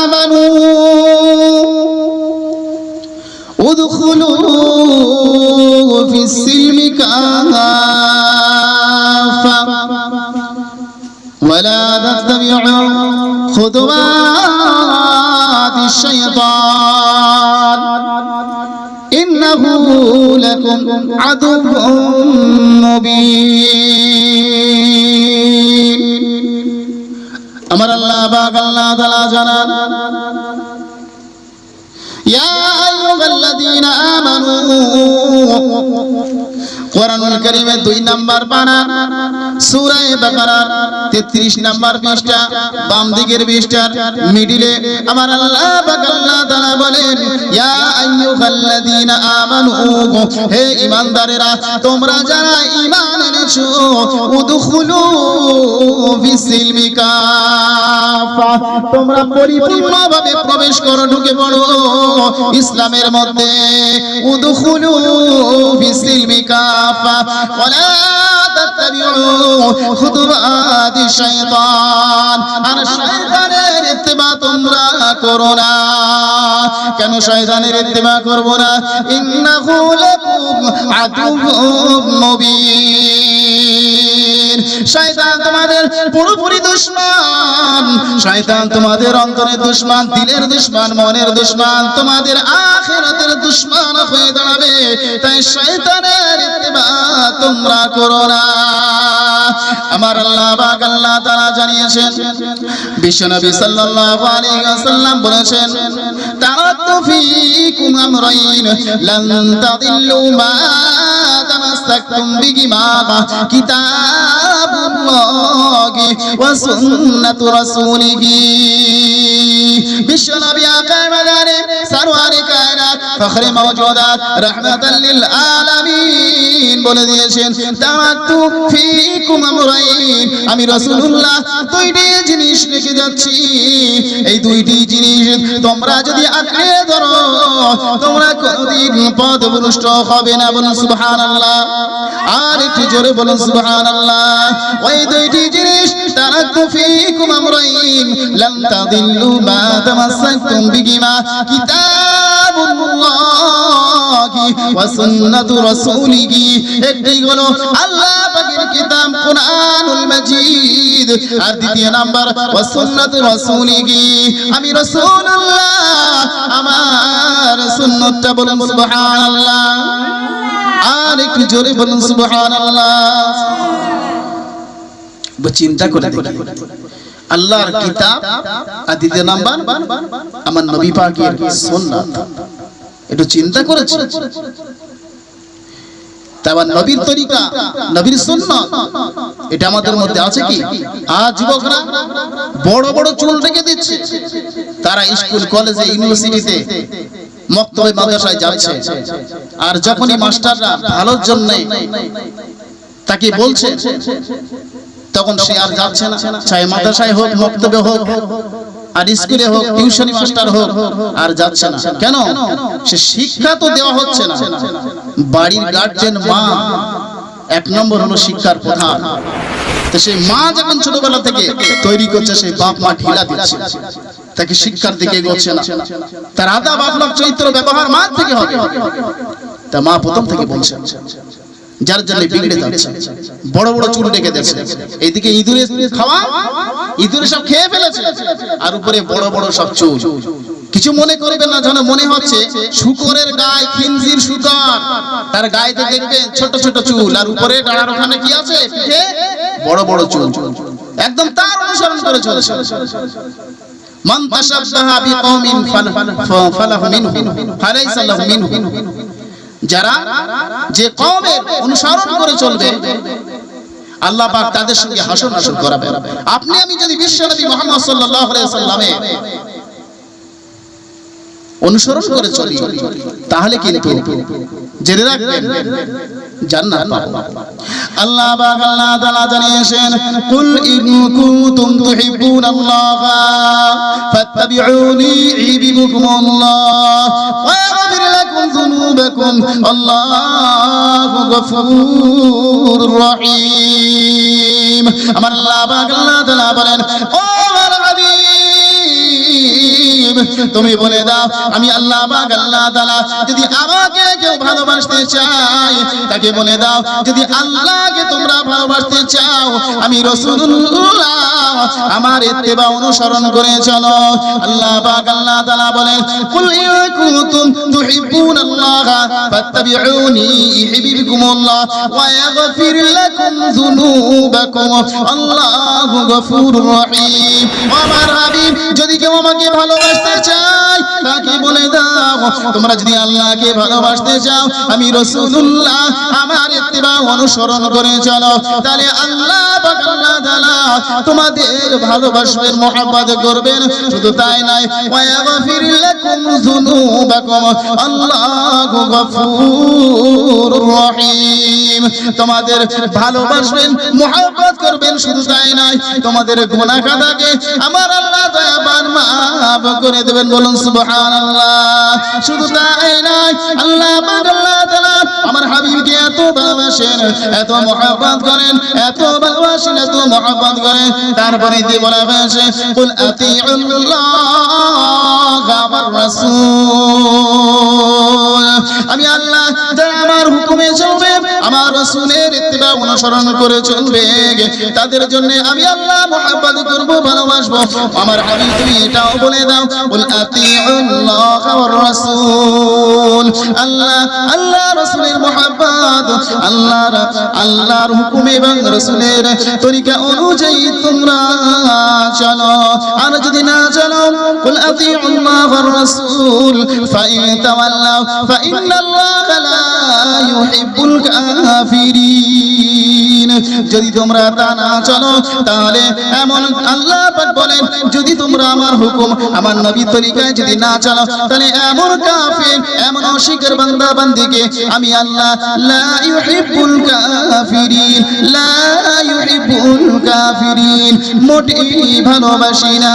আমানু উদখুলু ফিস সিলমি কাফা ওয়ালা তাত্তাবিউ খুতুওয়াতিশ শাইতান ইন্নাহু লাকুম আদুউম মুবিন। আমার আল্লাহ পাক আল্লাহ তাআলা জানান, ইয়া আইয়ুহাল্লাযীনা আমানু, কোরআনুল কারীমের 2 নাম্বার পারা সূরা বাকারার 33 নাম্বার পৃষ্ঠা, বাম দিকের পৃষ্ঠার মিডিলে আমার আল্লাহ পাক আল্লাহ তাআলা বলেন, ইয়া আইয়ুহাল্লাযীনা আমানু, হে ঈমানদারেরা, তোমরা যারা ঈমান এনেছো, উদখুলু ফিস-সিলমি কাফা, তোমরা পরিপূর্ণভাবে প্রবেশ করো, ঢুকে পড়ো ইসলামের মধ্যে। উদখুলু ফিস-সিলমি কাফা ওয়ালা তাত্তাবিউ খুতুওয়াতিশ শাইতান, আর শয়তানের ইত্তিবা তোমরা করো না। কেন শয়তানের ইত্তিবা করব না? ইন্নাহু লাকুম আদুউম মুবিন, শয়তান তোমাদের পুরোপুরি দুশমন, শয়তান তোমাদের অন্তরের দুশমন, দিলের দুশমন, মনের দুশমন, তোমাদের আখিরাতের দুশমন হয়ে দাঁড়াবে। তাই শয়তানের ইত্তিবা তোমরা করো না। আমার আল্লাহ পাক আল্লাহ তাআলা জানিয়েছেন, বিশ্বনবী সাল্লাল্লাহু আলাইহি ওয়াসাল্লাম বলেছেন, তারাকতু ফীকুম আমরাইন লান তাদিল্লু মা তামাসসাকতুম বিহিমা, কিতাবুল্লাহি ওয়া সুন্নাতু রাসূলিহি। বিশ্বনবী আকার মাদারে সরওয়ারে কায়নাত ফখরে মাওজুদাত রাহমাতাল লিল আলামিন বলে দিয়েছেন, তারাকতু ফীকুম আমরাইন, আমি রাসূলুল্লাহ 2টি জিনিস রেখে যাচ্ছি। এই 2টি জিনিস তোমরা যদি আঁকড়ে ধরো, তোমরা কোনদিন পথভ্রষ্ট হবে না। বলুন সুবহানাল্লাহ, আর একটু জোরে বলুন সুবহানাল্লাহ। ওই 2টি জিনিস, তারাকতু ফীকুম আমরাইন লান তাদিল্লু মা তামাসসাকতুম বিহিমা, কিতাবুল্লাহি ওয়া সুন্নাতু রাসূলিহি। একটি হলো আল্লাহ পাকের কিতাব কোরআনুল মাজিদ, আর দ্বিতীয় নাম্বার ওয়া সুন্নাতু রাসূলিহি, আমি রাসূলুল্লাহ আমার সুন্নাতটা। বলুন সুবহানাল্লাহ, আর একটু জোরে বলুন সুবহানাল্লাহ। চিন্তা করে দেখি, আল্লাহর কিতাব আর দ্বিতীয় নাম্বার আমার নবী পাকের সুন্নাত, একটু চিন্তা করেছি। তারপর নবীর তরিকা, নবীর সুন্নাত, এটা আমাদের মধ্যে আছে কি? আজ যুবকরা বড় বড় চুল রেখে দিচ্ছে, তারা স্কুল কলেজে ইউনিভার্সিটিতে মক্তবে মাদ্রাসায় যাচ্ছে, আর যখনই মাস্টাররা ভালোর জন্য তাকে বলছে, তখন সে আর যাচ্ছে না। চাই মাদ্রাসায় হোক, মক্তবে হোক, আর স্কুলে হোক, টিউশনি মাস্টার হোক, আর যাচ্ছে না। কেন? সে শিক্ষা তো দেওয়া হচ্ছে না। বাড়ির গার্জিয়ান মা 1 নম্বর হলো শিক্ষার প্রধান। তো সেই মা যখন ছোটবেলা থেকে তৈরি করছে, সেই বাপ মা ঢিলা দিচ্ছে, তাকে শিক্ষার দিকে এগোচ্ছে না। তার আদব আখলাক চরিত্র ব্যবহার মা থেকে হবে। তা মা প্রথম থেকে বলছে, যার জন্য বিগড়ে যাচ্ছে, বড় বড় চুল রেখে দিয়েছে, এইদিকে ইঁদুরে খাওয়া, ইঁদুরে সব খেয়ে ফেলেছে, আর উপরে বড় বড় সব চুল। কিছু মনে করবেন না, যেন মনে হচ্ছে শুকরের গায়ে, খিনজির শুকর, তার গায়েতে দেখবেন ছোট ছোট চুল, আর উপরে ডাড়ার ওখানে কি আছে, পিঠে বড় বড় চুল। একদম তার অনুসরণ করে চলেছে। মান তাশাব্বাহা বিকওমিন ফালাহু মিনহু ফালাইসা লাহু মিনহু, যারা যে কওমের অনুসরণ করে চলবে, আল্লাহ পাক তাদের সঙ্গে হাসর নাসর করাবে। আপনি আমি যদি বিশ্বনবী মুহাম্মদ সাল্লাল্লাহু আলাইহি ওয়াসাল্লামের অনুসরণ করে চলি, তাহলে কিন্তু জেনে রাখবেন জান্নাত পাবো। আল্লাহ পাক আল্লাহ তাআলা জানিয়েছেন, কুল ইন কুনতুম তুহিব্বুনাল্লাহা ফাত্তাবিউনি ইউহিব্বুকুমুল্লাহ ওয়া ইয়াগফির লাকুম যুনুবাকুম আল্লাহু গফুরুর রহিম। আমার আল্লাহ পাক আল্লাহ তাআলা বলেন, ও আমার হাবিব, রহিম। তুমি বলে দাও আমি আল্লাহ পাক আল্লাহ তাআলা যদি আমাকে কেউ ভালোবাসতে চায় তাকে বলে দাও যদি আল্লাহকে তোমরা ভালোবাসতে চাও আমি রাসূলুল্লাহ আমার ইত্তেবা অনুসরণ করে চলো। আল্লাহ পাক আল্লাহ তাআলা বলেন কুল ইন কুনতুম তুহিব্বুনাল্লাহ ফাত্তাবিউনি ইউহিব্বুকুমুল্লাহ ওয়া ইয়াগফির লাকুম যুনুবাকুম আল্লাহু গফুরুর রহিম। আমার হাবিব যদি কেউ আমাকে ভালোবাসতে চায় তাকে বলে দাও তোমরা যদি আল্লাহকে ভালোবাসতে চাও আমি রাসূলুল্লাহ আমার ইত্তেবা অনুসরণ করে চলো, তাহলে আল্লাহ পাক আল্লাহ তাআলা তোমাদের ভালোবাসবেন, মহব্বত করবেন। শুধু তাই নয় ওয়া ইয়াগফির লাকুম যুনুবাকুম আল্লাহু গফুরুর রহিম। তোমাদের ভালোবাসবেন, মহব্বত করবেন। শুধু তাই নয় তোমাদের গুনাহ খাতাকে আমার আল্লাহ দয়াবান মাফ করে দেবেন। বলুন সুবহানাল্লাহ। শুধু তাই নয় আল্লাহ পাক আল্লাহ তাআলা আমার হাবিবকে এত ভালোবাসেন, এত মহব্বত করেন, এত ভালোবাসেন, এত মহব্বত করেন। তারপরে দিয়ে বলা হয়েছে কুল আতিউল্লাহ ওয়ার রাসূল। আমি আল্লাহ যারা আমার হুকুমে চলবে, আমার রাসূলের ইত্তেবা অনুসরণ করে চলবে, তাদের জন্য আমি আল্লাহ মহব্বত করব, ভালোবাসবো। আমার হাবিব তুমি এটাও বলে দাও কুল আতিউল্লাহ ওয়ার রাসূল। আল্লাহ রাসূলের মহব্বত, আল্লাহর হুকুম এবং রাসূলের তরিকা অনুযায়ী তোমরা চলো। আর যদি না চলো কুল আতিউল্লাহ ওয়ার রাসূল ফাইন তাওয়াল্লাউ ফাইন্নাল্লাহা লা ইউহিব্বুল কাফিরিন। যদি তোমরা তা না চলো তাহলে এমন আল্লাহ পাক বলেন যদি তোমরা আমার হুকুম আমার নবী তরিকায় যদি না চলো তাহলে এমন কাফির, এমন অস্বীকার বান্দা বান্দিকে আমি আল্লাহ লা ইউহিব্বুল কাফিরিন, লা ইউহিব্বুল কাফিরিন মোটেই ভালোবাসি না।